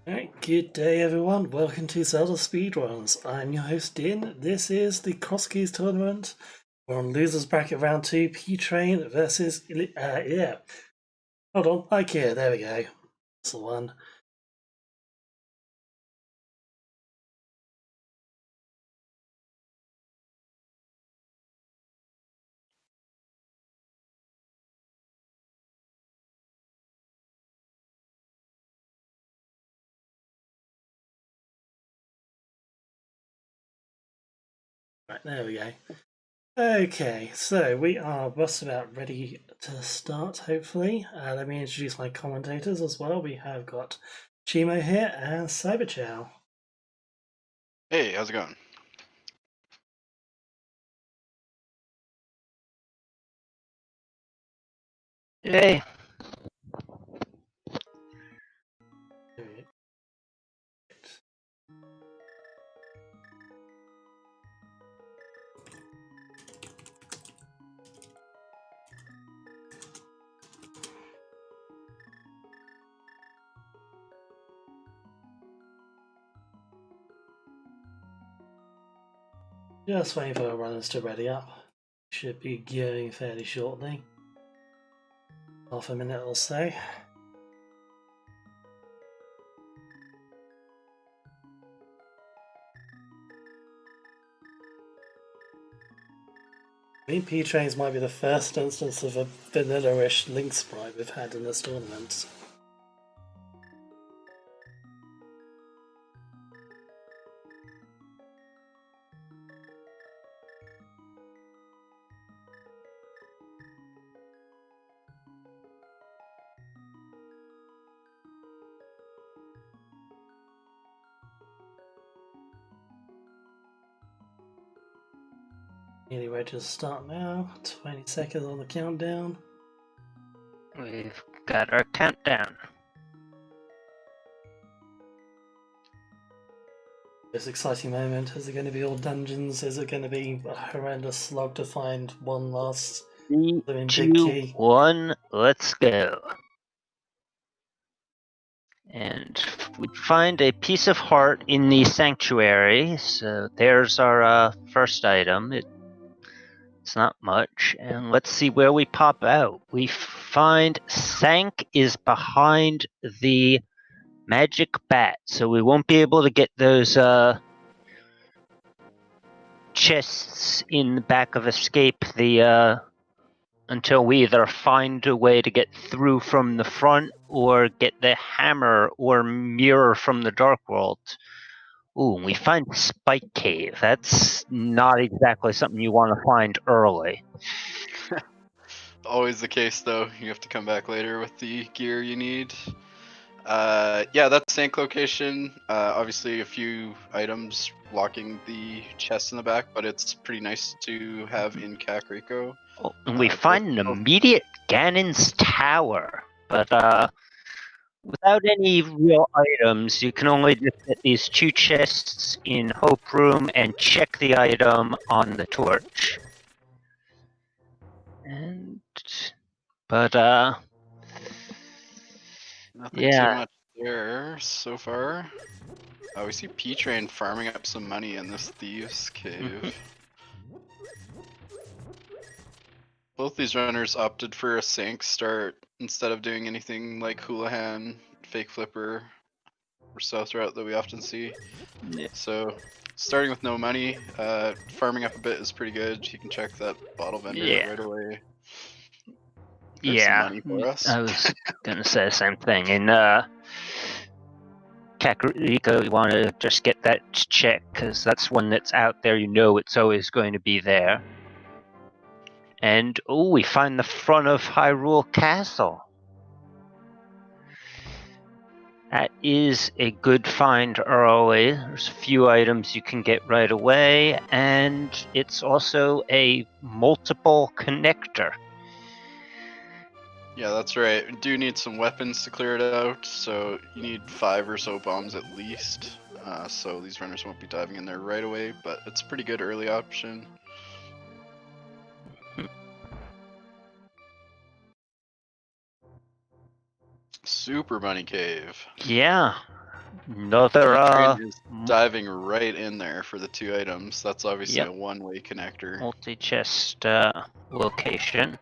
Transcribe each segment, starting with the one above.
Alright, good day everyone, welcome to ZeldaSpeedRuns. I'm your host Din. This is the Crosskeys tournament. We're on losers bracket round 2, PTrain versus, hold on, Eykir, there we go. That's the one. Right, there we go. Okay, so we are just about ready to start, hopefully. Let me introduce my commentators as well. We have got Chimo here and Cyberchow. Hey, how's it going? Hey. Just waiting for our runners to ready up. Should be going fairly shortly. Half a minute or so. I think PTrains might be the first instance of a vanilla-ish Link sprite we've had in this tournament. Nearly ready to start now. 20 seconds on the countdown. We've got our countdown. This exciting moment. Is it going to be all dungeons? Is it going to be a horrendous slog to find one last 3, big 2, key? 1, let's go. And we find a piece of heart in the sanctuary. So there's our first item. It's not much. And let's see where we pop out. We find Sank is behind the magic bat. So we won't be able to get those chests in the back of Escape until we either find a way to get through from the front or get the hammer or mirror from the Dark World. Ooh, we find Spike Cave. That's not exactly something you want to find early. Always the case though, you have to come back later with the gear you need. Yeah, that's Sank location. Obviously a few items blocking the chest in the back, but it's pretty nice to have in Kakariko. Oh, and we find an immediate Ganon's Tower, but without any real items, you can only just get these 2 chests in Hope Room and check the item on the torch. Nothing too much there so far. We see PTrain farming up some money in this Thieves Cave. Both these runners opted for a Sank start instead of doing anything like Houlihan, Fake Flipper, or South Route that we often see. Yeah. So starting with no money, farming up a bit is pretty good. You can check that bottle vendor right away. There's some money for us. I was gonna say the same thing. In Kakariko, you want to just get that check because that's one that's out there. You know it's always going to be there. And oh, we find the front of Hyrule Castle. That is a good find early. There's a few items you can get right away, and it's also a multiple connector. Yeah, that's right. We do need some weapons to clear it out, so you need 5 or so bombs at least. So these runners won't be diving in there right away, but it's a pretty good early option. Super Money Cave. Yeah. Another Train is diving right in there for the 2 items. That's obviously Yep. a one-way connector. multi-chest location.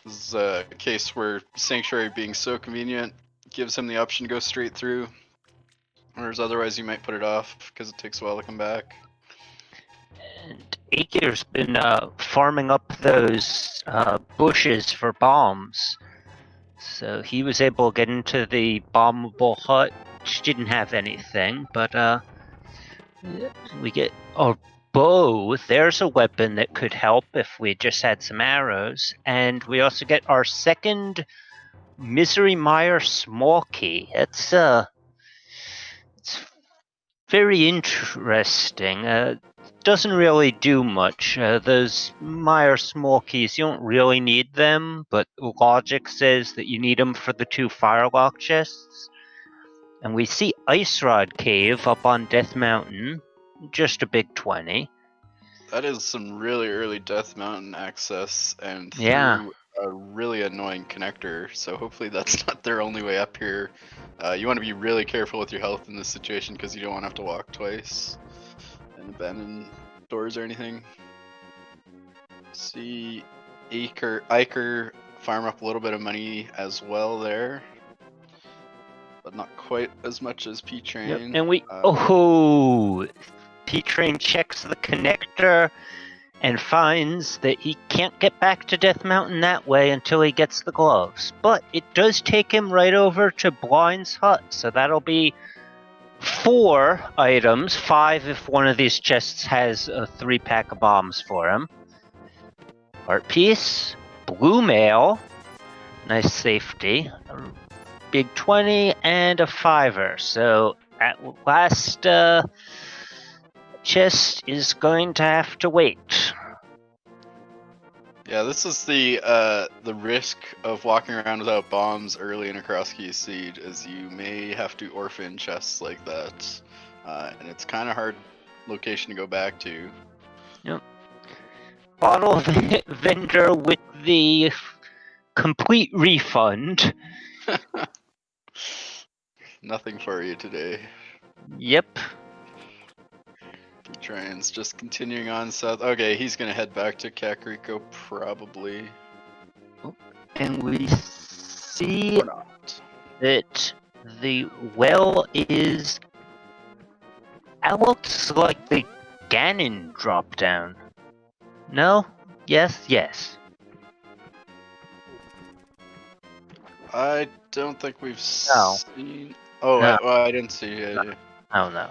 This is a case where Sanctuary being so convenient gives him the option to go straight through. Whereas otherwise you might put it off because it takes a while to come back. And Eykir's been farming up those bushes for bombs. So he was able to get into the bombable hut, which didn't have anything, but we get a bow. There's a weapon that could help if we just had some arrows. And we also get our second Misery Mire small key. It's very interesting. Doesn't really do much. Those Mire small keys, you don't really need them, but logic says that you need them for the 2 Firelock chests. And we see Ice Rod Cave up on Death Mountain, just a big 20. That is some really early Death Mountain access and Yeah. through a really annoying connector. So hopefully that's not their only way up here. You want to be really careful with your health in this situation because you don't want to have to walk twice and abandon doors or anything. See Eykir farm up a little bit of money as well there, but not quite as much as PTrain. Yep. And we PTrain checks the connector and finds that he can't get back to Death Mountain that way until he gets the gloves. But it does take him right over to Blind's hut, so that'll be 4 items, 5 if one of these chests has a 3-pack of bombs for him. Art piece, blue mail, nice safety, a big 20, and a 5er. So at last, chest is going to have to wait. Yeah, this is the risk of walking around without bombs early in a Crosskeys siege, as you may have to orphan chests like that, and it's kind of hard location to go back to. Yep. Bottle vendor with the complete refund. Nothing for you today. Yep. PTrain's just continuing on south. Okay, he's gonna head back to Kakariko probably. And we see Or not. that the well is... That looks like the Ganon drop down. No? Yes? Yes. I don't think we've No. seen... Oh, No. I didn't see it. No. Oh no.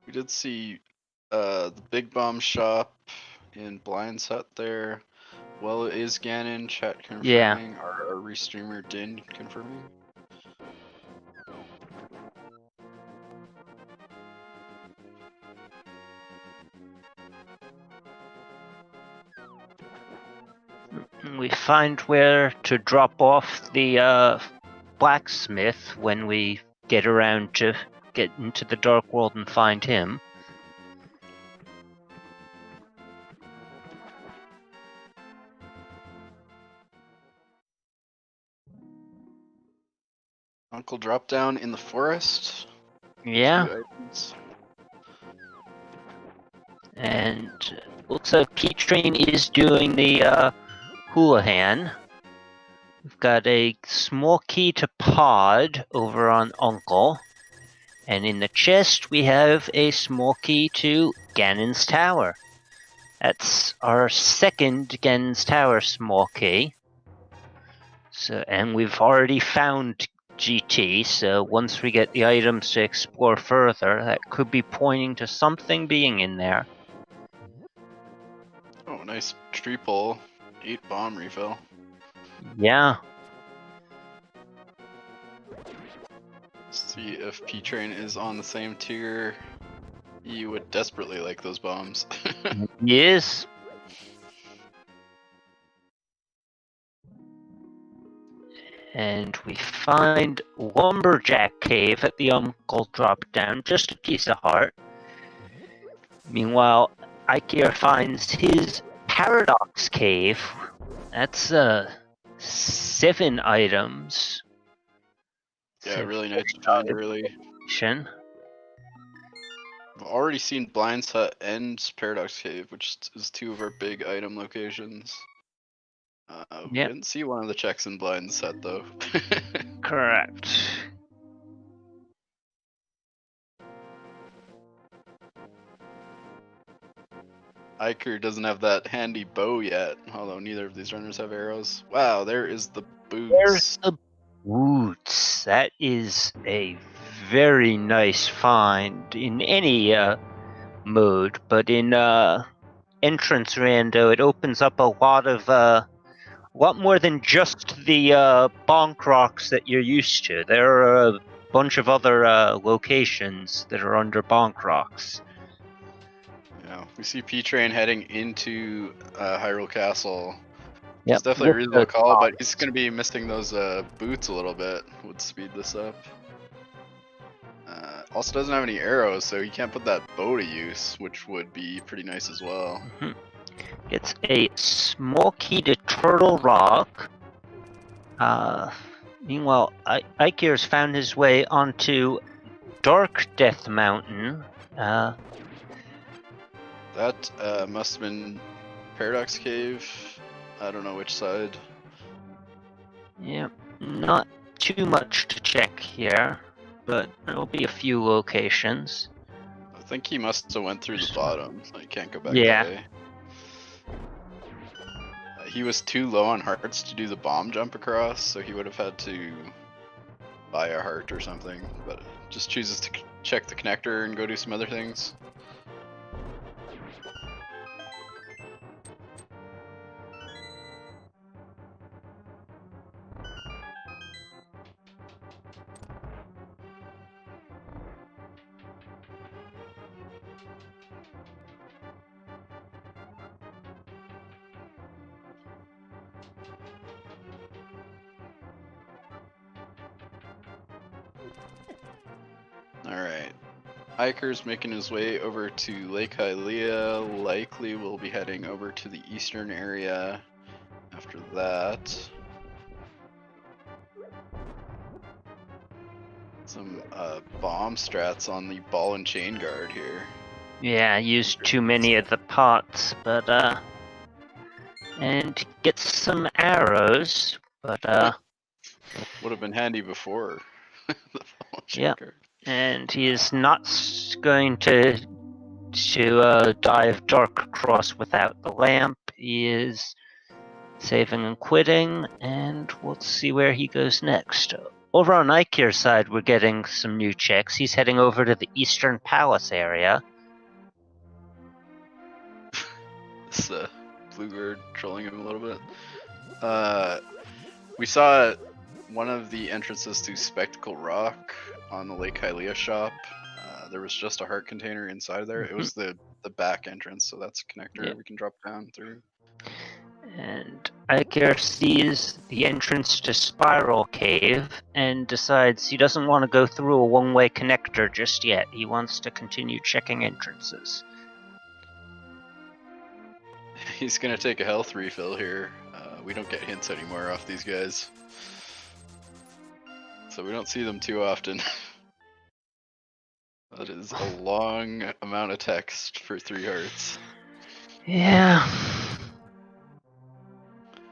We did see the Big Bomb shop in Blind's hut there. Well, it is Ganon, chat confirming. Yeah. Our restreamer Din confirming. We find where to drop off the blacksmith when we get around to get into the Dark World and find him. Uncle drop down in the forest. Yeah. 2 items. And looks like PTrain is doing the Houlihan. We've got a small key to Pod over on Uncle. And in the chest we have a small key to Ganon's Tower. That's our second Ganon's Tower small key. So, and we've already found GT, so once we get the items to explore further, that could be pointing to something being in there. Oh, nice tree pull. 8 bomb refill. Yeah. See if PTrain is on the same tier. You would desperately like those bombs. Yes. And we find Lumberjack Cave at the Uncle drop down, just a piece of heart. Meanwhile, Eykir finds his Paradox Cave. That's 7 items. Yeah, 7 really nice to find early. location. I've already seen Blind's Hut and Paradox Cave, which is 2 of our big item locations. We Yep. didn't see one of the checks in Blind's Hut though. Correct. Eykir doesn't have that handy bow yet, although neither of these runners have arrows. Wow, there is the There's boots. the boots. That is a very nice find in any mode, but in entrance rando, it opens up a lot more than just the bonk rocks that you're used to. There are a bunch of other locations that are under bonk rocks. Yeah, we see PTrain heading into Hyrule Castle. Yep, It's definitely a with reasonable the call, but he's bots. going to be missing those boots a little bit. Would speed this up. Also doesn't have any arrows, so he can't put that bow to use, which would be pretty nice as well. Gets a small key to Turtle Rock. Meanwhile, Eykir's found his way onto Dark Death Mountain. That must have been Paradox Cave. I don't know which side. Yep, not too much to check here, but there'll be a few locations. I think he must have went through the bottom. So he can't go back Yeah. that way. He was too low on hearts to do the bomb jump across, so he would have had to buy a heart or something, but just chooses to check the connector and go do some other things. Alright. Eykir's making his way over to Lake Hylia. Likely will be heading over to the eastern area after that. Some bomb strats on the ball and chain guard here. Yeah, used too many of the pots, but and gets some arrows, but Would have been handy before. The ball and chain Yep. guard. and he is not going to dive Dark Cross without the lamp. He is saving and quitting, and we'll see where he goes next. Over on Eykir's side, we're getting some new checks. He's heading over to the Eastern Palace area. This blue guard trolling him a little bit. We saw one of the entrances to Spectacle Rock on the Lake Hylia shop. There was just a heart container inside there. It was the back entrance, so that's a connector we can drop down through. And Eykir sees the entrance to Spiral Cave and decides he doesn't want to go through a one-way connector just yet. He wants to continue checking entrances. He's gonna take a health refill here. We don't get hints anymore off these guys, so we don't see them too often. That is a long amount of text for 3 hearts. Yeah.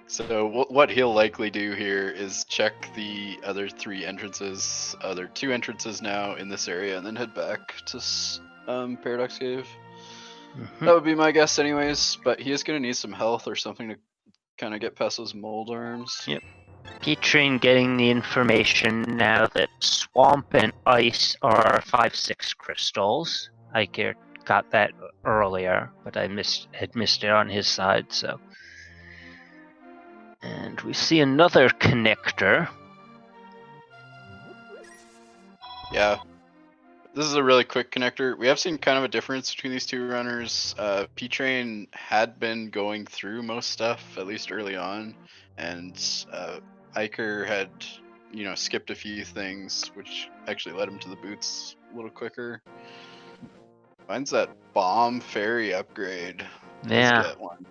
So what he'll likely do here is check the other 3 entrances, other 2 entrances now in this area, and then head back to Paradox Cave. That would be my guess anyways, but he is going to need some health or something to kind of get past those mold arms. Yep. PTrain getting the information now that swamp and ice are 5/6 crystals. Eykir got that earlier, but I had missed it on his side, so. And we see another connector. Yeah. This is a really quick connector. We have seen kind of a difference between these 2 runners. PTrain had been going through most stuff, at least early on, and Eykir had, skipped a few things, which actually led him to the boots a little quicker. Finds that bomb fairy upgrade. Yeah. Get one.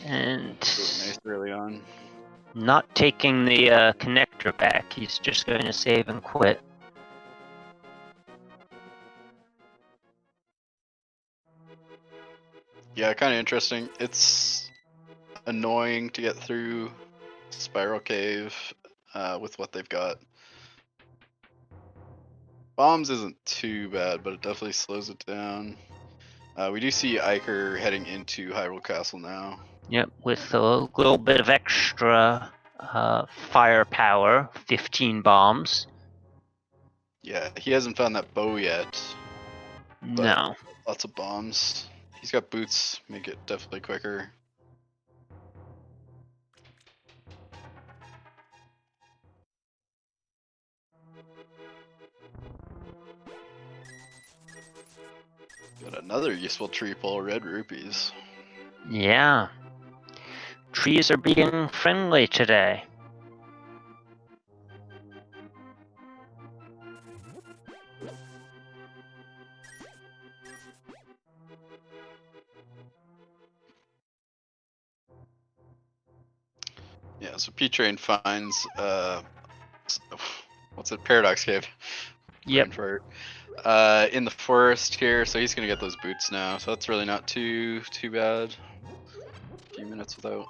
And Nice early on. not taking the connector back. He's just going to save and quit. Yeah, kind of interesting. It's annoying to get through Spiral Cave with what they've got. Bombs isn't too bad, but it definitely slows it down. We do see Eykir heading into Hyrule Castle now. Yep, with a little bit of extra firepower, 15 bombs. Yeah, he hasn't found that bow yet. No. Lots of bombs. He's got boots, make it definitely quicker. Got another useful tree pull, red rupees. Yeah. Trees are being friendly today. Yeah, so PTrain finds what's it? Paradox Cave. Yep. In the forest here, so he's gonna get those boots now. So that's really not too bad. A few minutes without.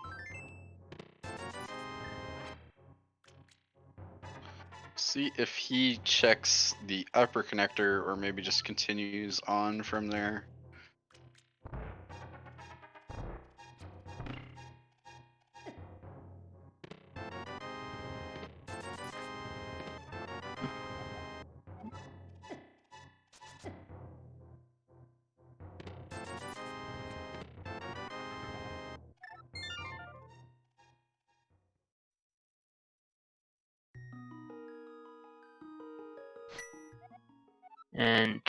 See if he checks the upper connector or maybe just continues on from there. And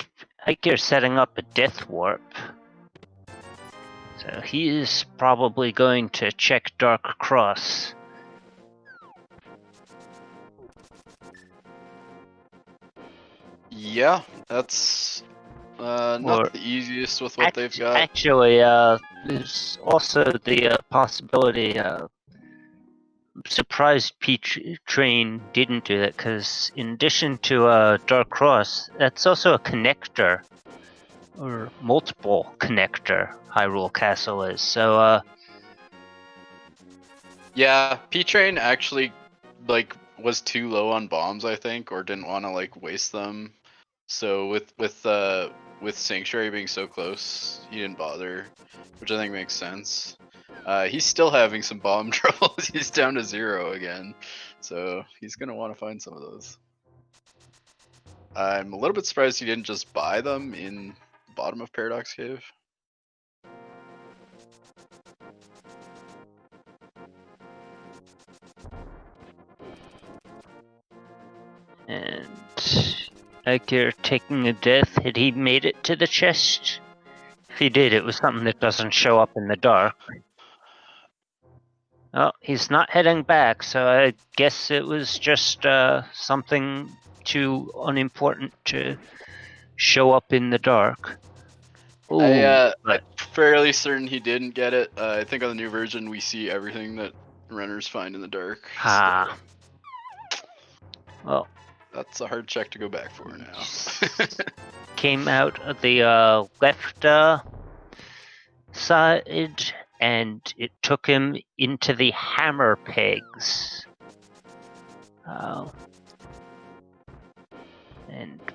Eykir's setting up a death warp. So he is probably going to check Dark Cross. Yeah, that's not the easiest with what they've got. Actually, there's also the possibility. Surprised PTrain didn't do that, because in addition to Dark Cross, that's also a connector, or multiple connector. Hyrule Castle is so. Yeah, PTrain actually was too low on bombs, I think, or didn't want to waste them. So with Sanctuary being so close, he didn't bother, which I think makes sense. He's still having some bomb troubles. He's down to 0 again, so he's gonna want to find some of those. I'm a little bit surprised he didn't just buy them in the bottom of Paradox Cave. And Eykir taking a death. Had he made it to the chest? If he did, it was something that doesn't show up in the dark. Oh, he's not heading back, so I guess it was just something too unimportant to show up in the dark. Ooh, I'm fairly certain he didn't get it. I think on the new version we see everything that runners find in the dark. Ah. So well, that's a hard check to go back for now. Came out of the left side, and it took him into the hammer pegs. And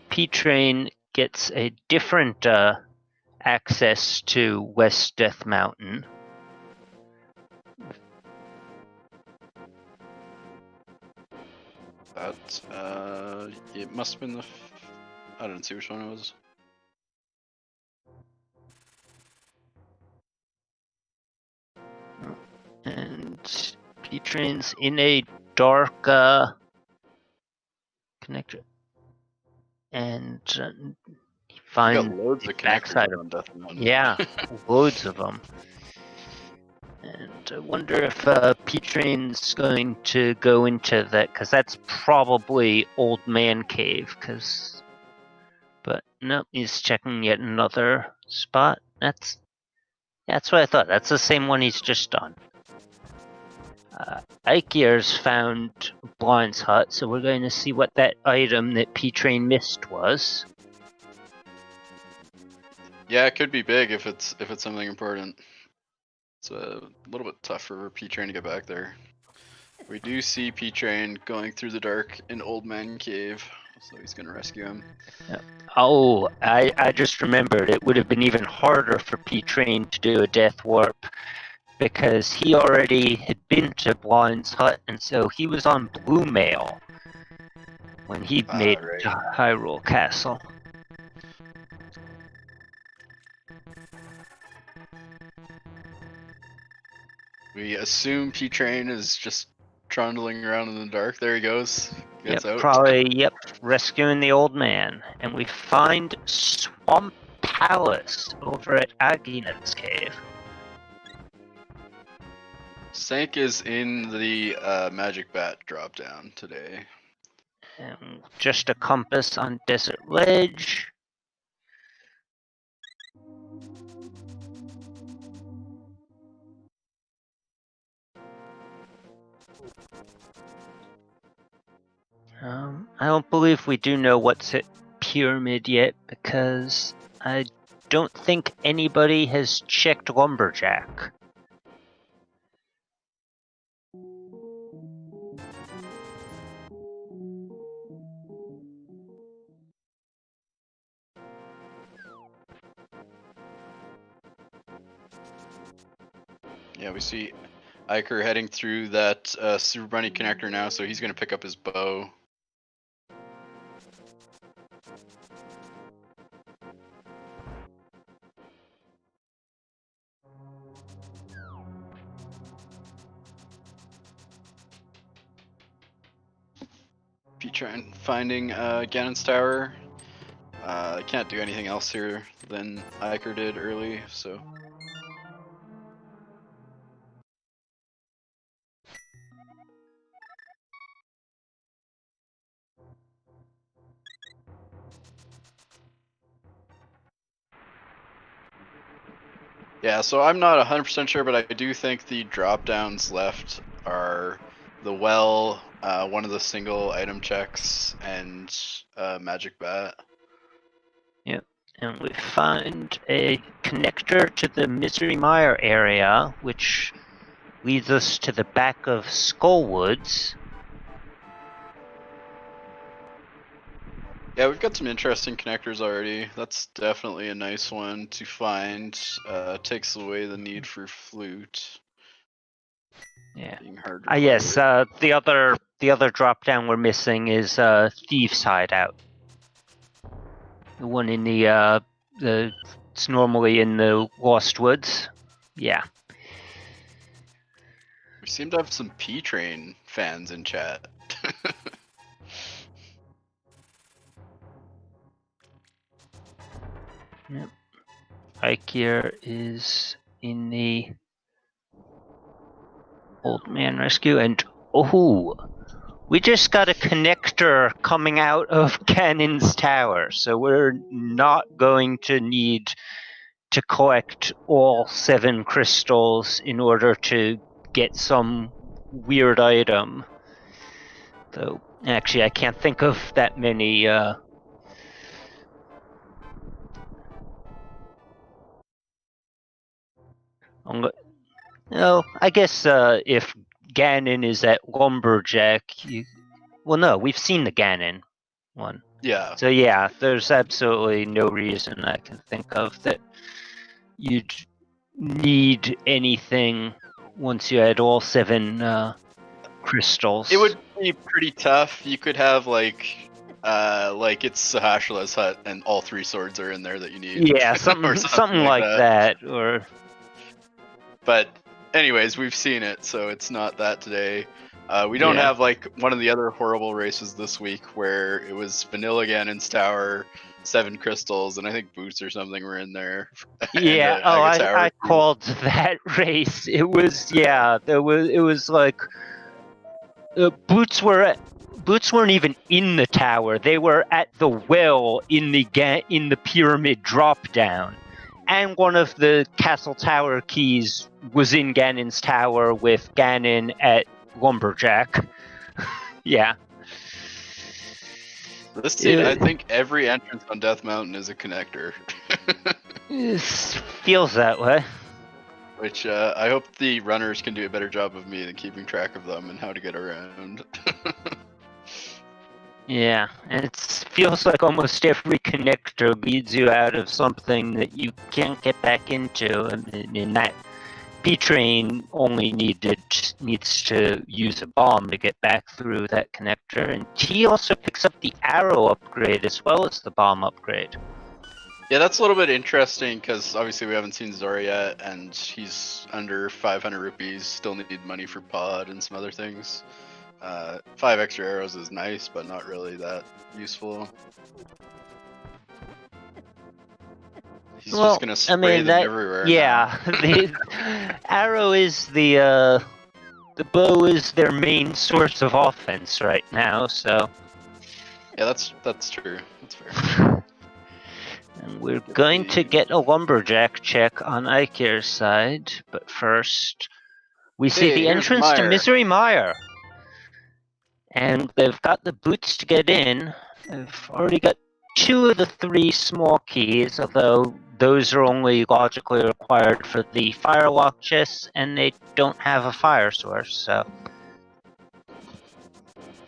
PTrain gets a different access to West Death Mountain. That it must have been I didn't see which one it was. And PTrain's in a dark connector, and he finds loads the of backside connectors on Death Mountain. Yeah, loads of them. And I wonder if PTrain's going to go into that, because that's probably Old Man Cave, because But no, he's checking yet another spot. That's what I thought. That's the same one he's just done. Eykir's found Blind's hut, so we're going to see what that item that PTrain missed was. Yeah, it could be big if it's something important. It's a little bit tough for PTrain to get back there. We do see PTrain going through the dark in Old Man Cave, so he's gonna rescue him. Oh, I just remembered it would have been even harder for PTrain to do a death warp because he already had been to Blind's hut, and so he was on Blue Mail when he made Right. Hyrule Castle. We assume PTrain is just trundling around in the dark. There he goes. Gets out. Probably, rescuing the old man. And we find Swamp Palace over at Aginet's cave. Sank is in the Magic Bat drop down today. And just a compass on Desert Ledge. I don't believe we do know what's at Pyramid yet because I don't think anybody has checked Lumberjack. Yeah, we see Eykir heading through that Super Bunny connector now, so he's gonna pick up his bow. PTrain finding Ganon's tower. I can't do anything else here than Eykir did early, so. Yeah, so I'm not 100% sure, but I do think the drop downs left are the well, one of the single item checks, and Magic Bat. Yep, and we find a connector to the Misery Mire area, which leads us to the back of Skullwoods. Yeah, we've got some interesting connectors already. That's definitely a nice one to find. Takes away the need for flute. Yeah. Being hard to Yes. find. The other drop down we're missing is Thieves Hideout. The one in it's normally in the Lost Woods. Yeah. We seem to have some PTrain fans in chat. Yep. Eykir is in the Old Man Rescue, and we just got a connector coming out of Ganon's tower, so we're not going to need to collect all 7 crystals in order to get some weird item. Though, actually, I can't think of that many. No, I guess if Ganon is at Lumberjack, well, no, we've seen the Ganon one. Yeah. So yeah, there's absolutely no reason I can think of that you'd need anything once you had all 7 crystals. It would be pretty tough. You could have like it's Sahashila's hut and all 3 swords are in there that you need. Yeah, something like that. Or. But anyways, we've seen it, so it's not that today. We don't have like one of the other horrible races this week where it was Vanilla Ganon's tower, 7 crystals, and I think boots or something were in there. Yeah, I called that race. It was it was like boots were boots weren't even in the tower. They were at the well in the pyramid drop down. And one of the castle tower keys was in Ganon's tower with Ganon at Lumberjack. Yeah. This scene, I think every entrance on Death Mountain is a connector. It feels that way. Which I hope the runners can do a better job of me than keeping track of them and how to get around. Yeah, and it feels like almost every connector leads you out of something that you can't get back into. And that PTrain only needs to use a bomb to get back through that connector. And he also picks up the arrow upgrade as well as the bomb upgrade. Yeah, that's a little bit interesting because obviously we haven't seen Zora yet, and he's under 500 rupees. Still need money for pod and some other things. 5 extra arrows is nice, but not really that useful. He's just gonna spray them everywhere. Yeah, the arrow is the bow is their main source of offense right now. So yeah, that's true. That's fair. And we're going to get a lumberjack check on Eykir's side, but first we see the entrance to Misery Mire. And they've got the boots to get in. They've already got 2 of the 3 small keys, although those are only logically required for the firelock chests, and they don't have a fire source, so...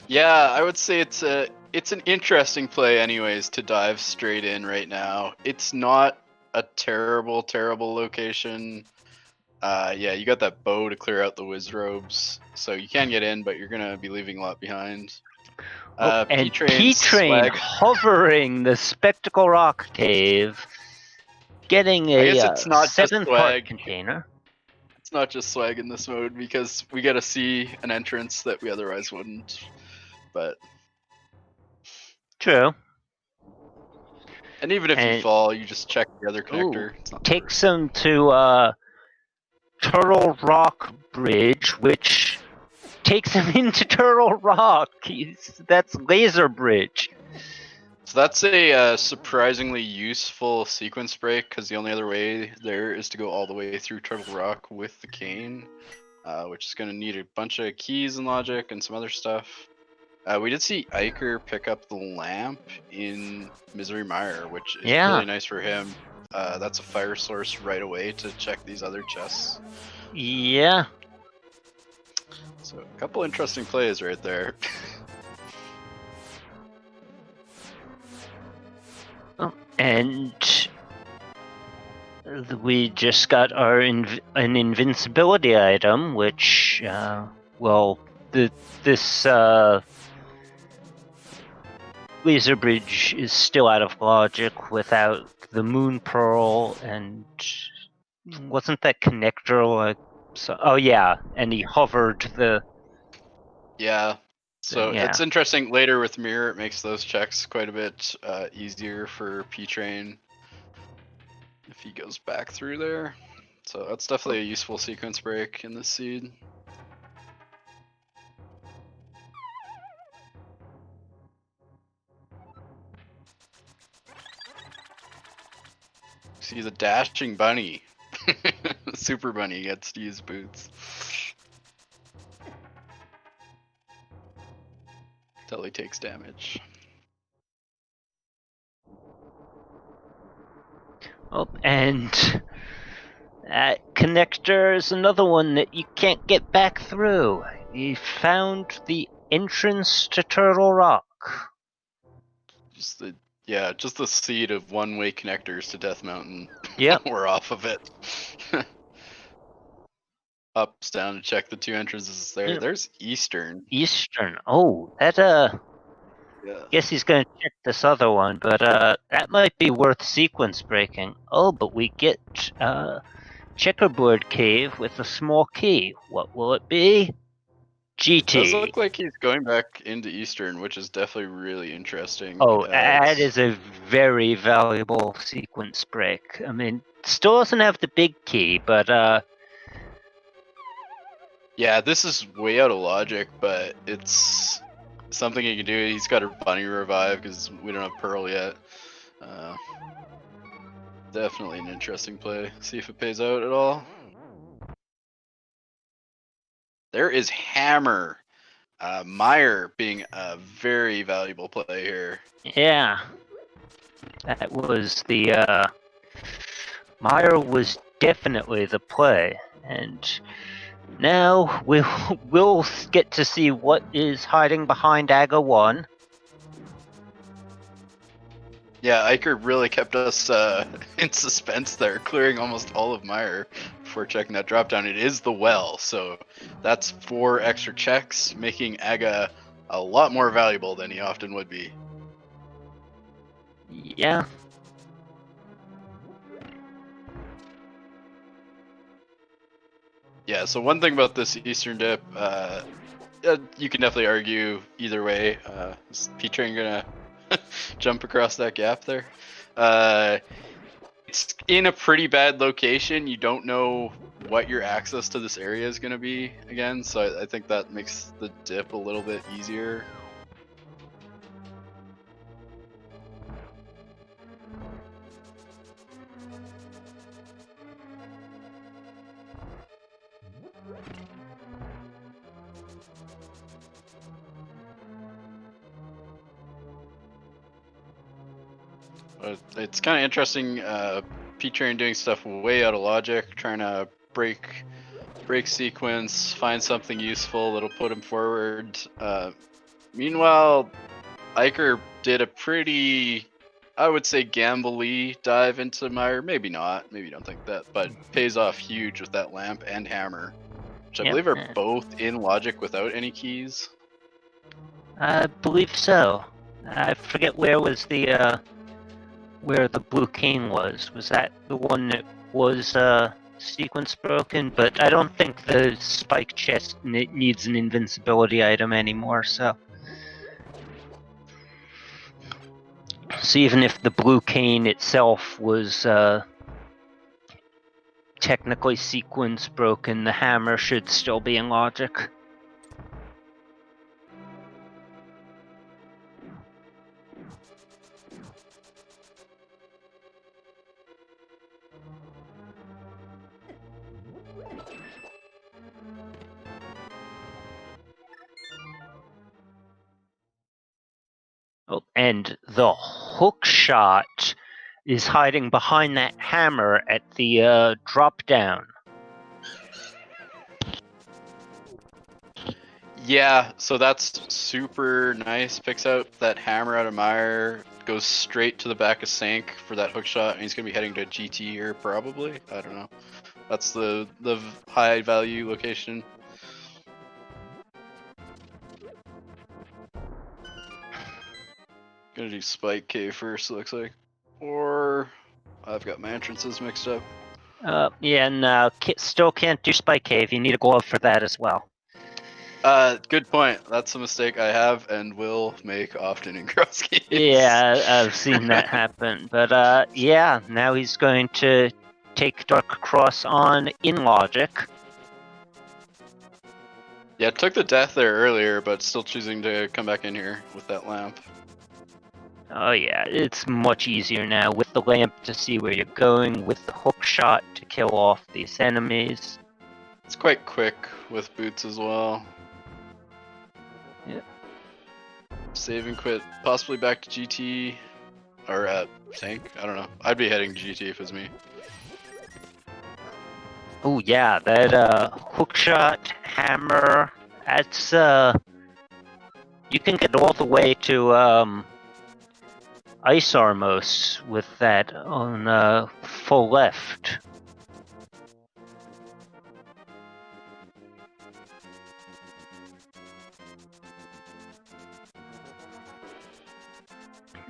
Yeah, I would say it's an interesting play anyways to dive straight in right now. It's not a terrible location. Yeah, you got that bow to clear out the Wizrobes, so you can get in, but you're gonna be leaving a lot behind. And PTrain hovering the Spectacle Rock Cave, getting a 7-part container. It's not just swag in this mode, because we get to see an entrance that we otherwise wouldn't, but... True. And even if you fall, you just check the other connector. Takes them to Turtle Rock Bridge, which takes him into Turtle Rock. That's Laser Bridge. So that's a surprisingly useful sequence break, because the only other way there is to go all the way through Turtle Rock with the cane, which is going to need a bunch of keys and logic and some other stuff. We did see Eykir pick up the lamp in Misery Mire, which is really nice for him. That's a fire source right away to check these other chests. Yeah. So a couple interesting plays right there. And we just got our an invincibility item, which, this laser bridge is still out of logic without the moon pearl, and wasn't that connector like? So, oh yeah, and he hovered the. Yeah. So it's interesting. Later with Mirror, it makes those checks quite a bit easier for PTrain if he goes back through there. So that's definitely a useful sequence break in this seed. See the dashing bunny. Super bunny gets to use boots. Till he takes damage. Oh, and that connector is another one that you can't get back through. You found the entrance to Turtle Rock. Just the seed of one-way connectors to Death Mountain. Yep. We're off of it. Ups, down to check the 2 entrances there. Yep. There's Eastern. Eastern. Oh, that guess he's gonna check this other one, but that might be worth sequence breaking. Oh, but we get Checkerboard Cave with a small key. What will it be? GT. It does look like he's going back into Eastern, which is definitely really interesting. Oh, that is a very valuable sequence break. I mean, still doesn't have the big key, but yeah, this is way out of logic, but it's something he can do. He's got a bunny revive because we don't have Pearl yet. Definitely an interesting play. See if it pays out at all. There is Hammer. Meyer being a very valuable play here. Yeah. That was the, Meyer was definitely the play. And now we'll get to see what is hiding behind Aga 1. Yeah, Eykir really kept us in suspense there, clearing almost all of Meyer before checking that drop down. It is the well, so that's 4 extra checks, making Aga a lot more valuable than he often would be. Yeah. Yeah, so one thing about this Eastern dip, you can definitely argue either way. Is PTrain gonna jump across that gap there? It's in a pretty bad location. You don't know what your access to this area is gonna be again, so I think that makes the dip a little bit easier. It's kind of interesting. PTrain doing stuff way out of logic, trying to break sequence, find something useful that'll put him forward. Meanwhile, Eykir did a pretty, I would say, gamble-y dive into Meyer. Maybe not. Maybe you don't think that, but pays off huge with that lamp and hammer, which I believe are both in logic without any keys. I believe so. I forget where was the where the blue cane was. Was that the one that was sequence broken? But I don't think the spike chest needs an invincibility item anymore, so even if the blue cane itself was technically sequence broken, the hammer should still be in logic. Oh, and the hook shot is hiding behind that hammer at the drop down. Yeah, so that's super nice. Picks out that hammer out of Meyer, goes straight to the back of Sank for that hook shot, and he's gonna be heading to GT here probably. I don't know. That's the high value location. Gonna do Spike Cave first, it looks like. Or I've got my entrances mixed up. Yeah, and still can't do Spike Cave. You need a glove for that as well. Good point. That's a mistake I have and will make often in Crosskeys. Yeah, I've seen that happen. But yeah, now he's going to take Dark Cross on in logic. Yeah, took the death there earlier, but still choosing to come back in here with that lamp. Oh yeah, it's much easier now with the lamp to see where you're going, with the hook shot to kill off these enemies. It's quite quick with boots as well. Yep. Save and quit, possibly back to GT, or tank, I don't know. I'd be heading to GT if it was me. Oh yeah, that hookshot hammer, that's you can get all the way to Ice Armos with that on full left.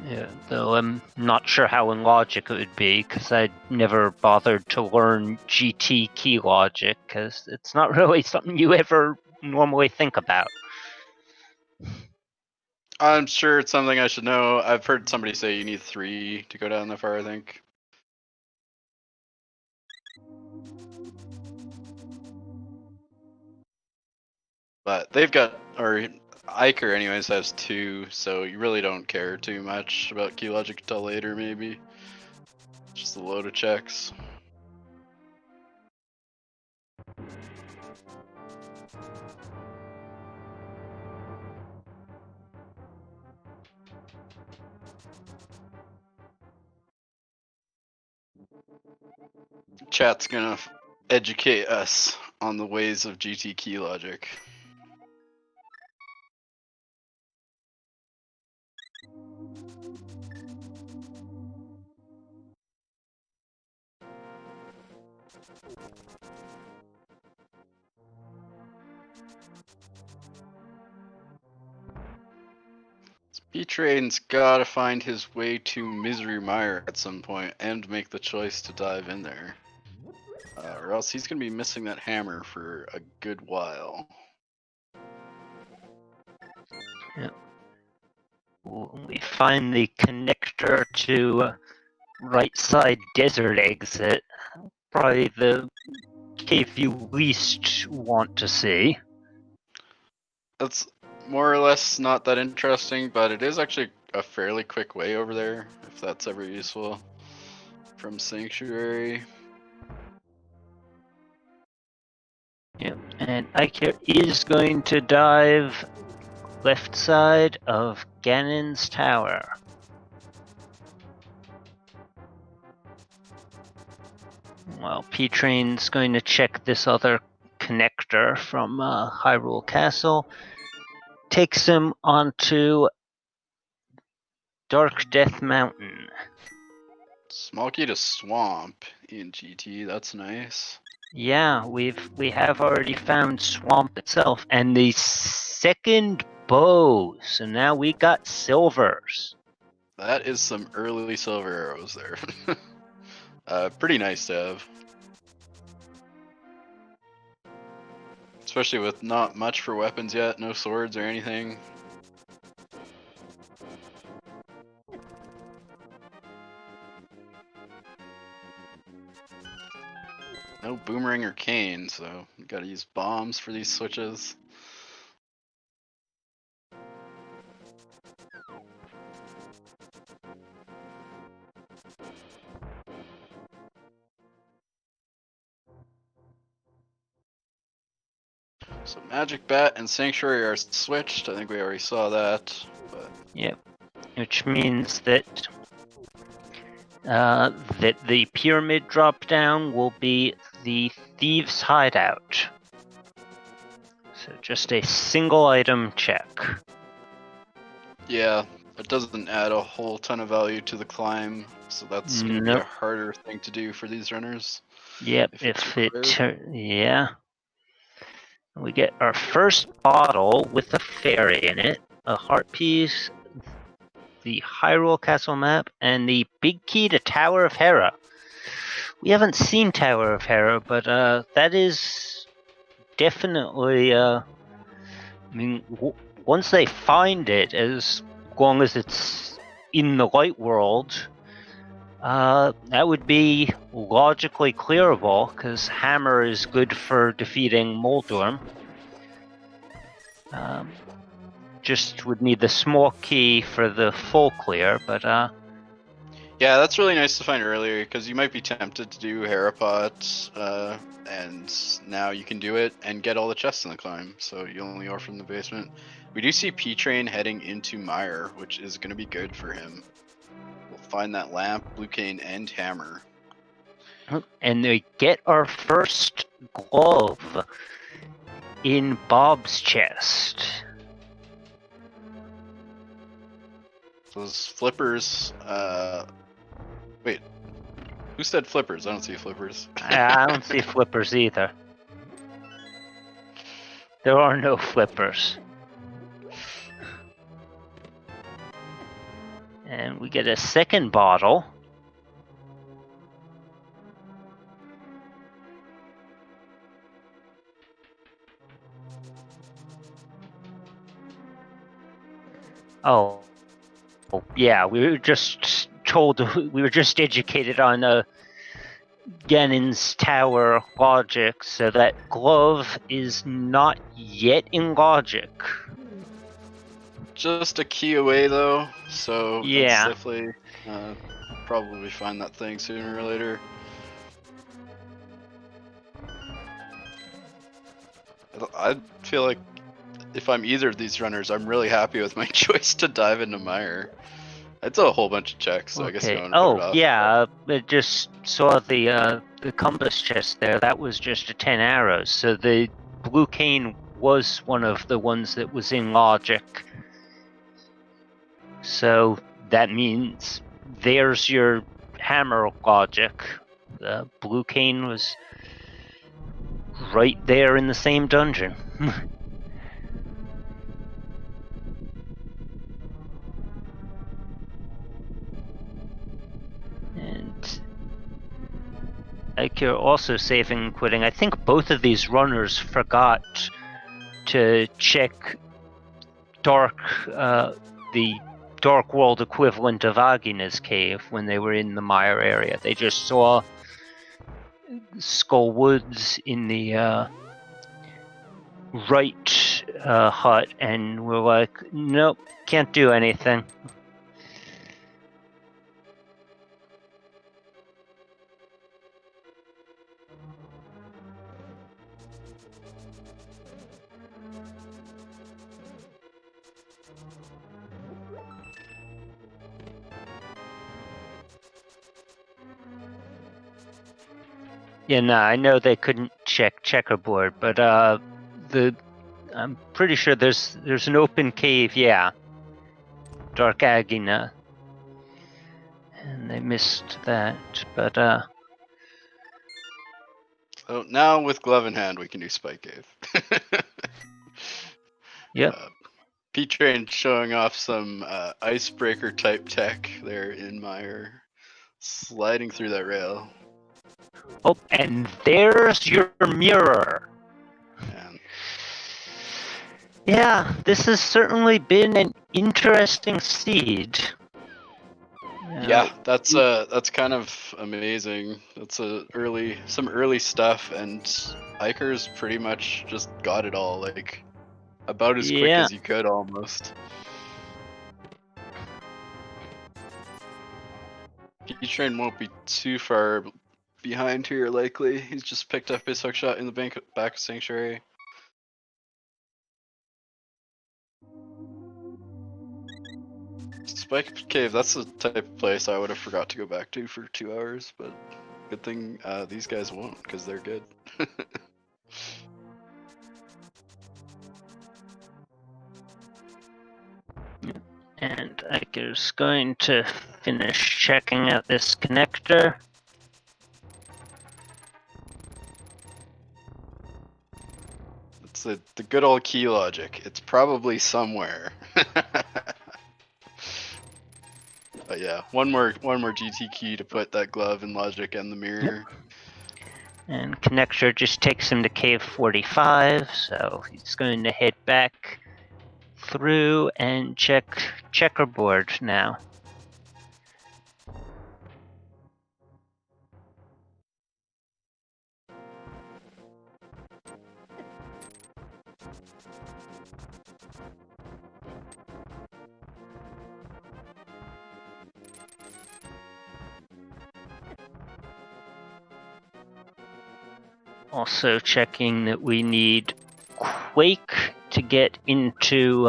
Yeah, though I'm not sure how in logic it would be, because I never bothered to learn GT key logic, because it's not really something you ever normally think about. I'm sure it's something I should know. I've heard somebody say you need 3 to go down that far, I think. But they've got, or Eykir anyways has 2, so you really don't care too much about key logic until later, maybe. Just a load of checks. Chat's gonna educate us on the ways of GT key logic. PTrain's gotta find his way to Misery Mire at some point and make the choice to dive in there. Or else he's gonna be missing that hammer for a good while. Yep. When we find the connector to right side desert exit, probably the cave you least want to see. That's more or less not that interesting, but it is actually a fairly quick way over there, if that's ever useful. From Sanctuary. Yep, and Eykir is going to dive left side of Ganon's tower. Well, PTrain's going to check this other connector from Hyrule Castle. Takes him onto Dark Death Mountain. Small key to Swamp in GT, that's nice. Yeah, we have already found Swamp itself and the second bow. So now we got silvers. That is some early silver arrows there. Pretty nice to have. Especially with not much for weapons yet, no swords or anything. No boomerang or cane, so you gotta use bombs for these switches. So Magic Bat and Sanctuary are switched. I think we already saw that. But Yep, which means that that the pyramid drop down will be the Thieves' Hideout. So just a single item check. yeah, it doesn't add a whole ton of value to the climb, so that's gonna be a Nope. harder thing to do for these runners. Yep, if it's yeah. We get our first bottle with a fairy in it, a heart piece, the Hyrule Castle map, and the big key to Tower of Hera. We haven't seen Tower of Hera, but that is definitely. I mean, once they find it, as long as it's in the light world, that would be logically clearable, because Hammer is good for defeating Moldorm. Just would need the small key for the full clear, but yeah, that's really nice to find earlier, because you might be tempted to do Harapot, and now you can do it and get all the chests in the climb, so you only are from the basement. We do see PTrain heading into Mire, which is going to be good for him. We'll find that lamp, blue cane, and hammer. and we get our first glove in Bob's chest. Those flippers, wait, who said flippers? I don't see flippers. I don't see flippers either. There are no flippers. And we get a second bottle. Oh, yeah, we were just told, we were just educated on Ganon's tower logic, so that glove is not yet in logic. just a key away though, so Yeah. that's definitely probably find that thing sooner or later. I feel like if I'm either of these runners, I'm really happy with my choice to dive into mire. It's a whole bunch of checks, so I guess you Okay. want to put it off. Yeah. I just saw the compass chest there. That was just a 10 arrows. So the blue cane was one of the ones that was in logic. So that means there's your hammer logic. The blue cane was right there in the same dungeon. And Eykir also saving and quitting. I think both of these runners forgot to check the Dark World equivalent of Agina's cave when they were in the mire area. They just saw Skull Woods in the right hut and were like, nope, can't do anything. Yeah, no, I know they couldn't check checkerboard, but I'm pretty sure there's an open cave, yeah. Dark Agina. And they missed that, but So now with glove in hand, we can do Spike Cave. Yep. PTrain showing off some icebreaker type tech there in mire, sliding through that rail. Oh, and there's your mirror. And Yeah, this has certainly been an interesting seed. yeah, that's kind of amazing. That's some early stuff, and Eykir's pretty much just got it all, like about as quick as you could almost. PTrain won't be too far behind here, likely. He's just picked up his hookshot in the back of Sanctuary. Spike Cave, that's the type of place I would have forgot to go back to for 2 hours, but good thing these guys won't, because they're good. And Eykir's going to finish checking out this connector. It's the good old key logic. It's probably somewhere. But yeah, one more GT key to put that glove in logic and the mirror. Yep. And connector just takes him to cave 45, so he's going to head back through and check checkerboard now. Also checking that we need Quake to get into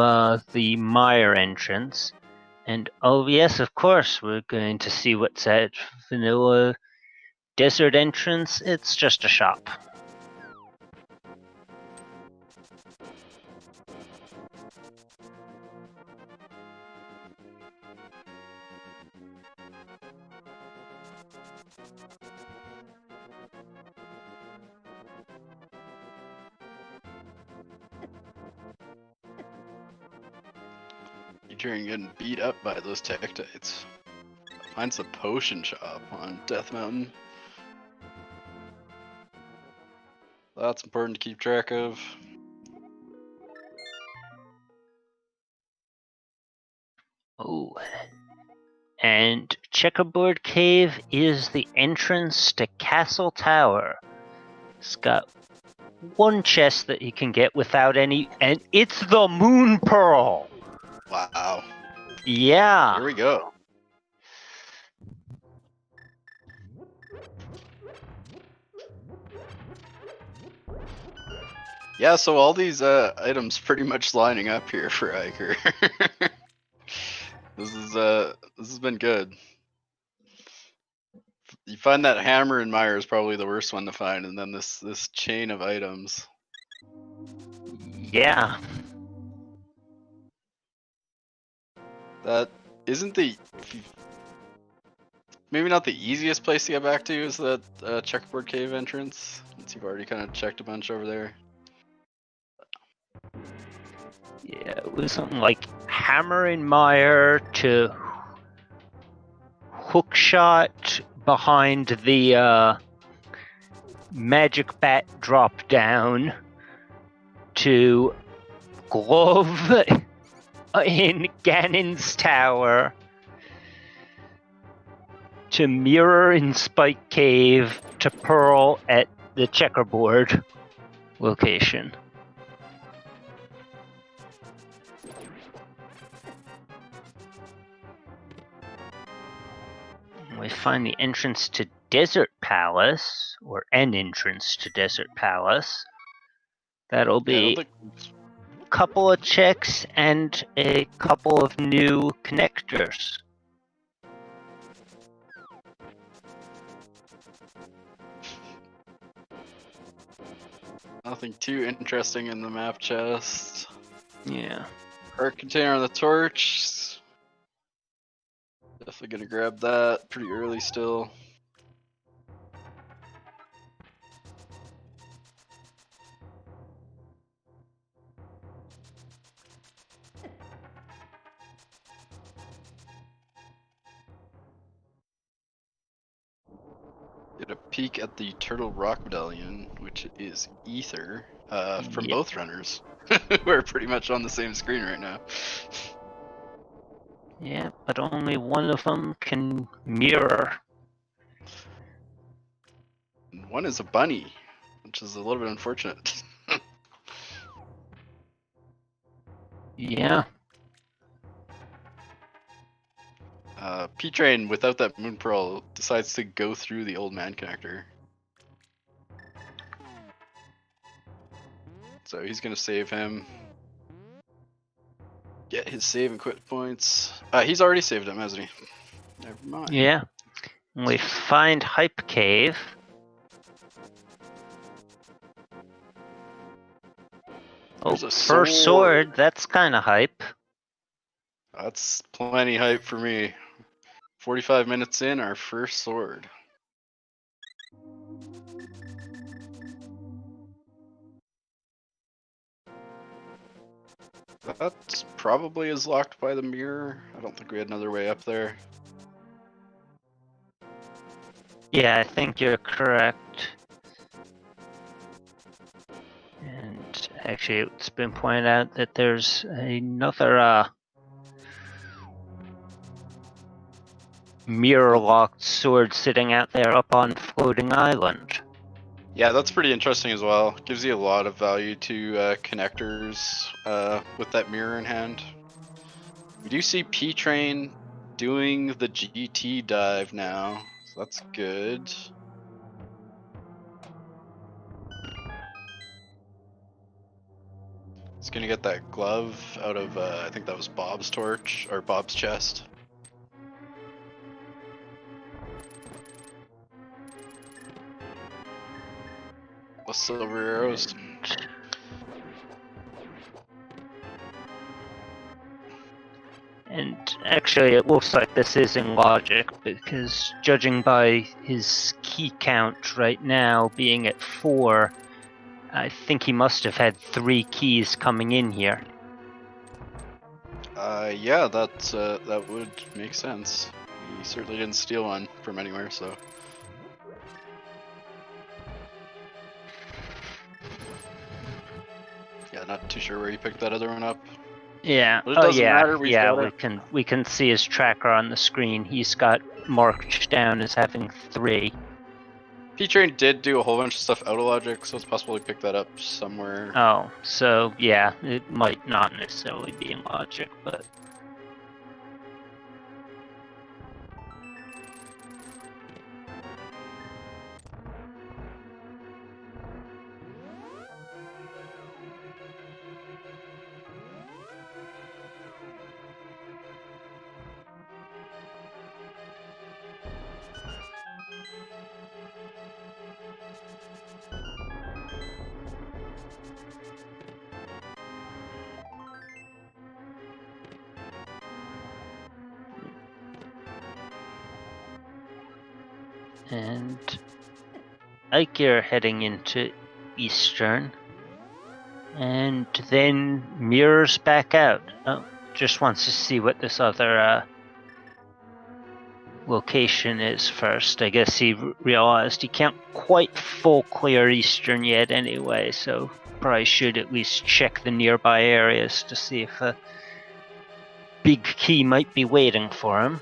the mire entrance. And oh yes, of course, we're going to see what's at Vanilla Desert entrance. It's just a shop. You're getting beat up by those Tektites. Finds the potion shop on Death Mountain. That's important to keep track of. Oh. And Checkerboard Cave is the entrance to Castle Tower. It's got one chest that you can get without any, and it's the Moon Pearl! Wow. Yeah. Here we go. Yeah, so all these items pretty much lining up here for Eykir. This has been good. You find that hammer in Mire is probably the worst one to find, and then this chain of items. Yeah. That isn't maybe not the easiest place to get back to is that checkerboard cave entrance, since you've already kind of checked a bunch over there. Yeah, it was something like hammer in mire to hookshot behind the magic bat drop down to glove in Ganon's tower to mirror in Spike Cave to pearl at the checkerboard location. We find the entrance to Desert Palace, or an entrance to Desert Palace. That'll be a couple of checks and a couple of new connectors. Nothing too interesting in the map chest. Yeah. Heart container on the torch. Definitely gonna grab that pretty early still. Get a peek at the Turtle Rock Medallion, which is Ether, from Yep. both runners. We're pretty much on the same screen right now. Yeah, but only one of them can mirror. And one is a bunny, which is a little bit unfortunate. Yeah. PTrain, without that Moon Pearl, decides to go through the old man connector. So he's gonna save him. Get his save and quit points. He's already saved him, hasn't he? Never mind. Yeah. We find Hype Cave. There's Oh, a first sword. That's kind of hype. That's plenty hype for me. 45 minutes in, our first sword. That probably is locked by the mirror. I don't think we had another way up there. Yeah, I think you're correct. And actually, it's been pointed out that there's another mirror-locked sword sitting out there up on Floating Island. Yeah, that's pretty interesting as well. Gives you a lot of value to connectors with that mirror in hand. We do see PTrain doing the GT dive now, so that's good. He's gonna get that glove out of, I think that was Bob's torch, or Bob's chest. The silver arrows. And actually, it looks like this is in logic, because judging by his key count right now being at 4, I think he must have had 3 keys coming in here. Yeah, that would make sense. He certainly didn't steal one from anywhere, so. Yeah, not too sure where he picked that other one up. Yeah. But it doesn't matter, we've got we can see his tracker on the screen. He's got marked down as having 3. PTrain did do a whole bunch of stuff out of logic, so it's possible he picked that up somewhere. Oh, so yeah, it might not necessarily be in logic, but and Eykir heading into Eastern, and then mirrors back out. Oh, just wants to see what this other location is first. I guess he realized he can't quite full clear Eastern yet anyway, so probably should at least check the nearby areas to see if a big key might be waiting for him.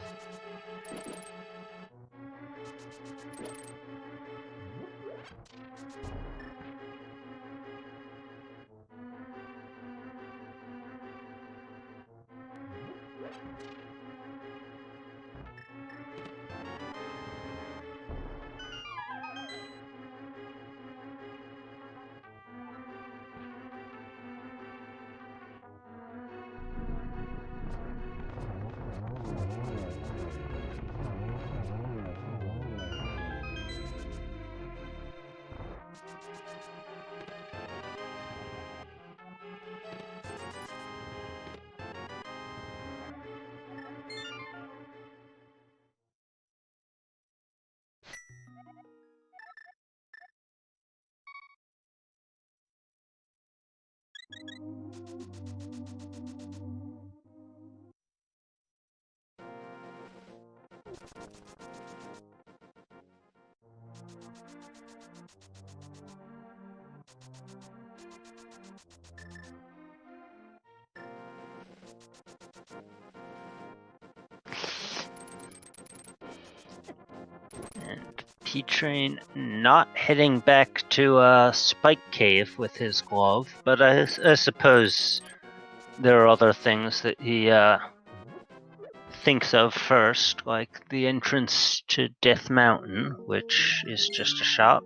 And PTrain not heading back to Spike Cave with his glove, but I suppose there are other things that he thinks of first, like the entrance to Death Mountain, which is just a shop.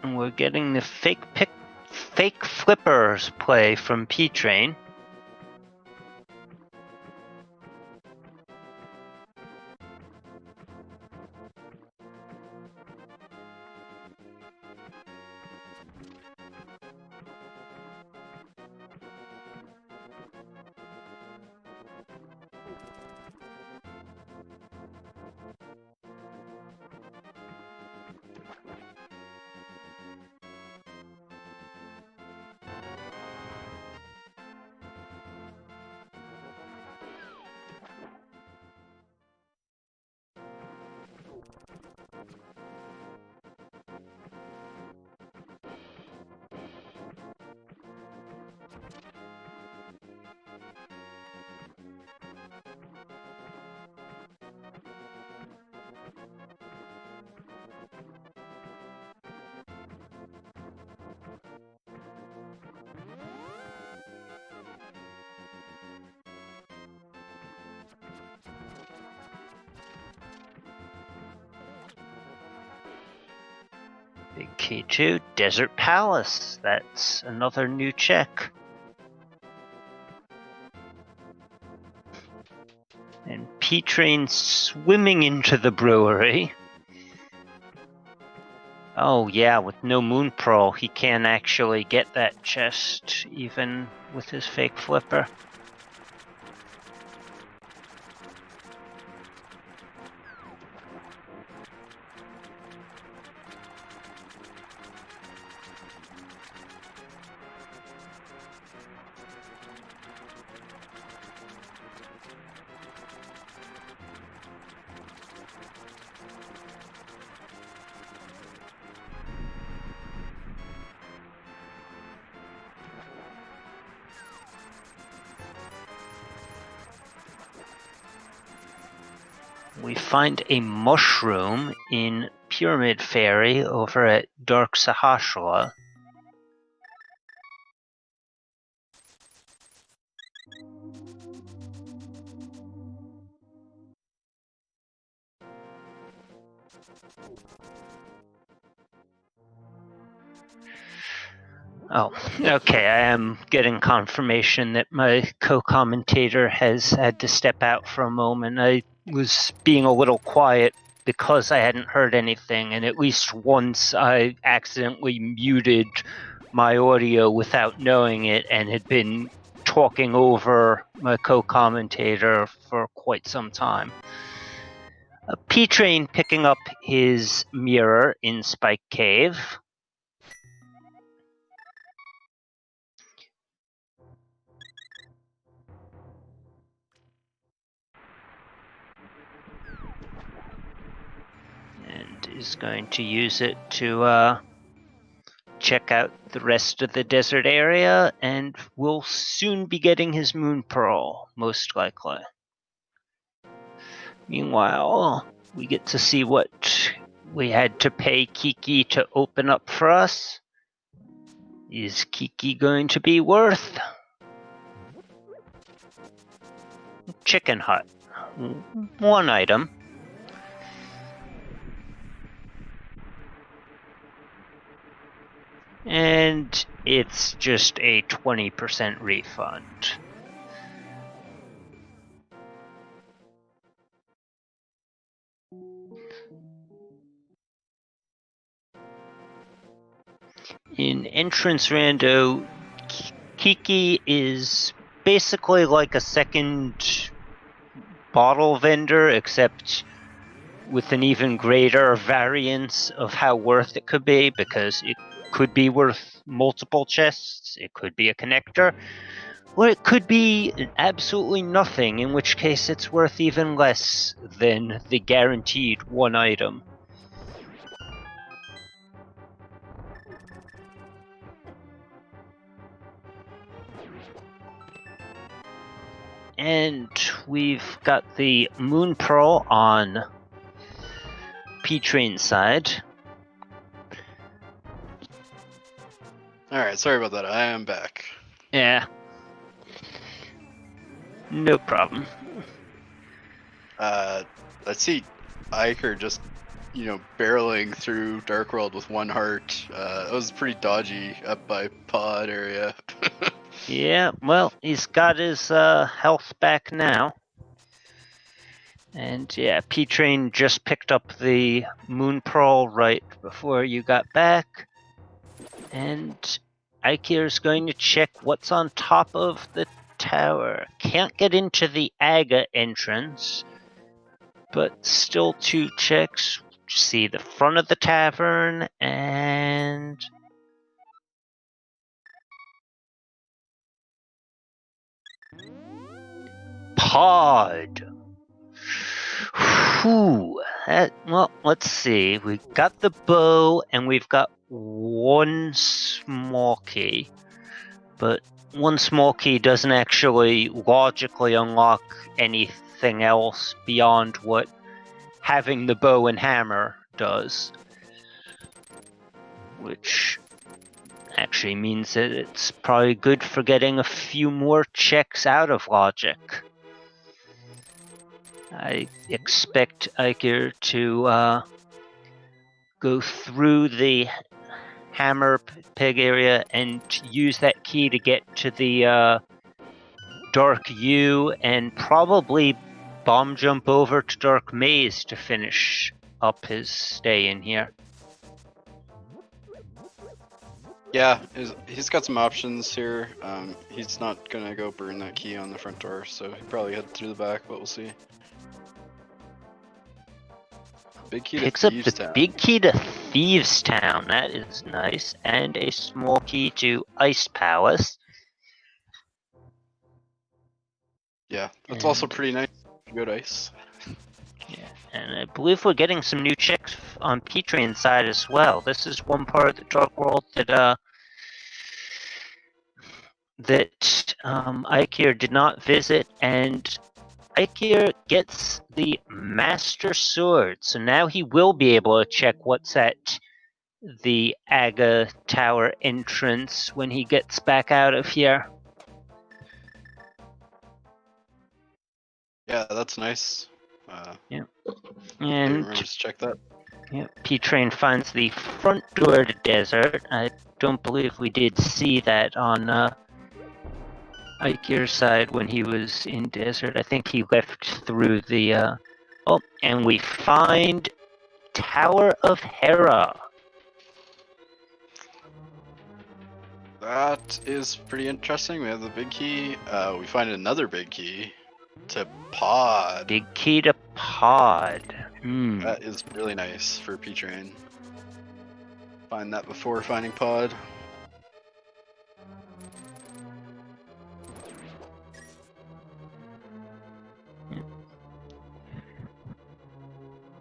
And we're getting the fake flippers play from PTrain. Big key 2, Desert Palace. That's another new check. And PTrain swimming into the brewery. Oh yeah, with no Moon Pearl, he can't actually get that chest, even with his fake flipper. We find a mushroom in Pyramid Fairy over at Dark Sahashala. Oh, okay, I am getting confirmation that my co-commentator has had to step out for a moment. I was being a little quiet because I hadn't heard anything, and at least once I accidentally muted my audio without knowing it and had been talking over my co-commentator for quite some time. PTrain picking up his mirror in Spike Cave. And is going to use it to check out the rest of the desert area, and will soon be getting his Moon Pearl, most likely. Meanwhile, we get to see what we had to pay Kiki to open up for us. Is Kiki going to be worth? Chicken Hut. One item. And it's just a 20% refund. In Entrance Rando, Kiki is basically like a second bottle vendor, except with an even greater variance of how worth it could be, because it could be worth multiple chests, it could be a connector, or it could be absolutely nothing, in which case it's worth even less than the guaranteed one item. And we've got the Moon Pearl on PTrain's side. Alright, sorry about that. I am back. Yeah. No problem. Let's see Eykir just, barreling through Dark World with one heart. It was pretty dodgy up by pod area. Yeah, well, he's got his health back now. And yeah, PTrain just picked up the Moon Pearl right before you got back. And Eykir's going to check what's on top of the tower. Can't get into the Aga entrance, but still 2 checks. See the front of the tavern and... pod. Whew. Well, let's see. We got the bow and we've got one small key, but one small key doesn't actually logically unlock anything else beyond what having the bow and hammer does, which actually means that it's probably good for getting a few more checks out of logic. I expect Eykir to go through the hammer peg area and use that key to get to the Dark U and probably bomb jump over to Dark Maze to finish up his stay in here. Yeah, he's got some options here. He's not gonna go burn that key on the front door, so he probably head through the back, but we'll see. Big key Picks to up the Thieves Town. big key to Thieves Town. That is nice. And a small key to Ice Palace. Yeah, that's also pretty nice. Good ice. Yeah, and I believe we're getting some new checks on PTrain side as well. This is one part of the Dark World that Eykir did not visit, and Eykir gets the Master Sword, so now he will be able to check what's at the Aga Tower entrance when he gets back out of here. Yeah, that's nice. And remember to check that. yeah, PTrain finds the front door to Desert. I don't believe we did see that on Eykir's side when he was in Desert. I think he left through the oh, and we find Tower of Hera. That is pretty interesting. We have the big key. We find another big key to Pod. Big key to Pod. That is really nice for PTrain. Find that before finding Pod.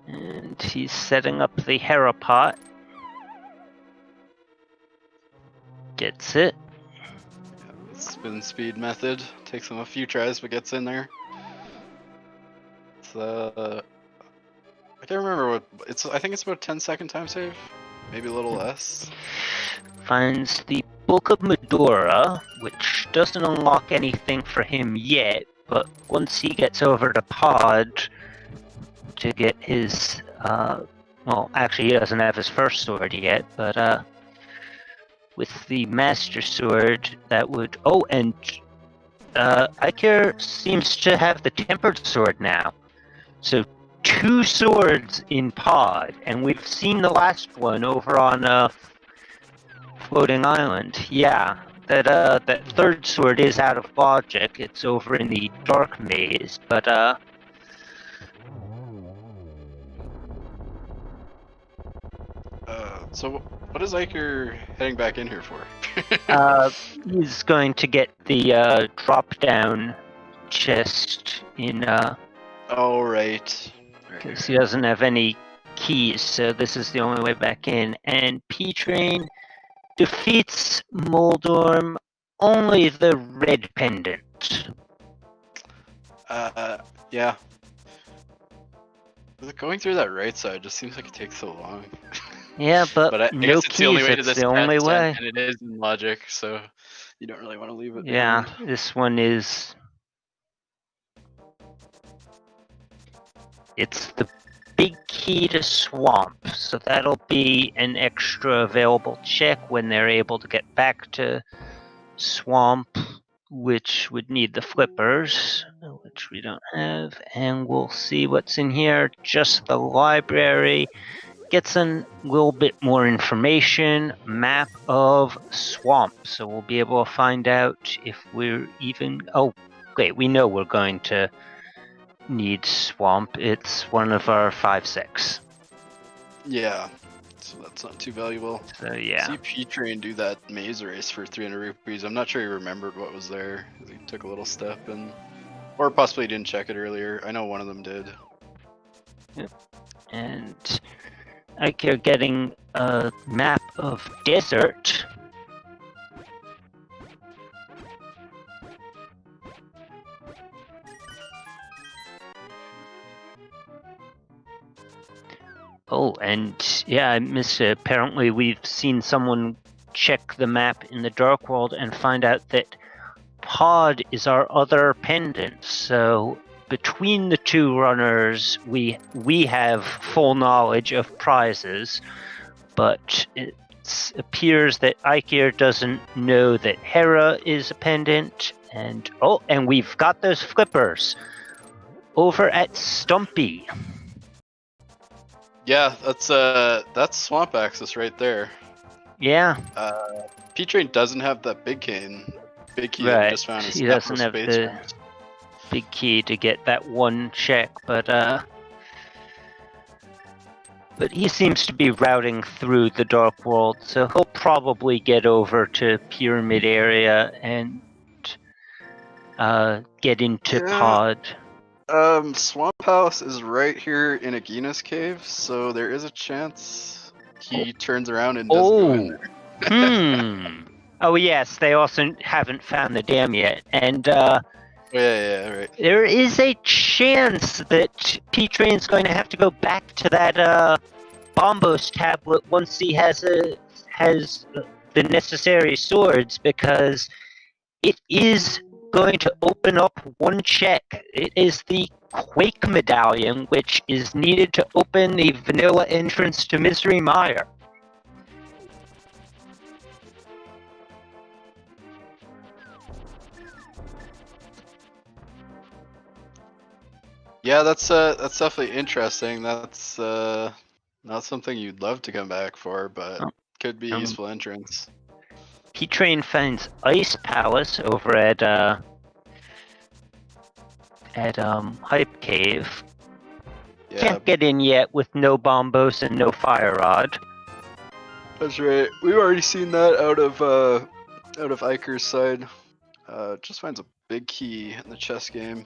And he's setting up the Hera pot. Gets it. Yeah, spin speed method. Takes him a few tries, but gets in there. It's I can't remember what it's. I think it's about 10-second time save, maybe a little less. Finds the Book of Medora, which doesn't unlock anything for him yet, but once he gets over to Pod to get his, well, actually he doesn't have his first sword yet, but with the Master Sword, that would, oh, and Eykir seems to have the Tempered Sword now. So 2 swords in Pod, and we've seen the last one over on Floating Island. Yeah, that third sword is out of logic. It's over in the Dark Maze, but So what is Eykir heading back in here for? he's going to get the drop-down chest in. Oh right. Because he doesn't have any keys, so this is the only way back in. And PTrain defeats Moldorm, only the red pendant. Yeah. Going through that right side just seems like it takes so long. Yeah, but I no guess it's keys, the only way to it's this the only test, way. and it is in logic, so you don't really want to leave it. Yeah, behind. this one is... It's the big key to Swamp, so that'll be an extra available check when they're able to get back to Swamp, which would need the flippers, which we don't have, and we'll see what's in here. Just the library. Gets a little bit more information, map of Swamp, so we'll be able to find out if we're even... Oh, wait, we know we're going to need Swamp. It's one of our 5-6. Yeah, so that's not too valuable. So yeah. See PTrain do that maze race for 300 rupees. I'm not sure he remembered what was there. He took a little step and... Or possibly didn't check it earlier. I know one of them did. Yep. And Eykir getting a map of Desert. Oh, and yeah, I missed it. Apparently we've seen someone check the map in the Dark World and find out that Pod is our other pendant. So between the two runners, we have full knowledge of prizes. but it appears that Eykir doesn't know that Hera is a pendant, and we've got those flippers over at Stumpy. Yeah, that's swamp access right there. Yeah. PTrain doesn't have that big key that we Right. just found. He doesn't have the big key to get that one check, but he seems to be routing through the Dark World, so he'll probably get over to Pyramid area and get into Pod. Swamp House is right here in Agina's cave, so there is a chance he turns around and does go in there. Oh yes, they also haven't found the dam yet, and yeah, right. There is a chance that PTrain's going to have to go back to that Bombos tablet once he has the necessary swords, because it is going to open up one check. It is the Quake Medallion, which is needed to open the vanilla entrance to Misery Mire. Yeah, that's definitely interesting. That's not something you'd love to come back for, but could be a useful entrance. PTrain finds Ice Palace over at Hype Cave. Yeah, Can't get in yet with no Bombos and no Fire Rod. That's right. We've already seen that out of Eykir's side. Just finds a big key in the chess game.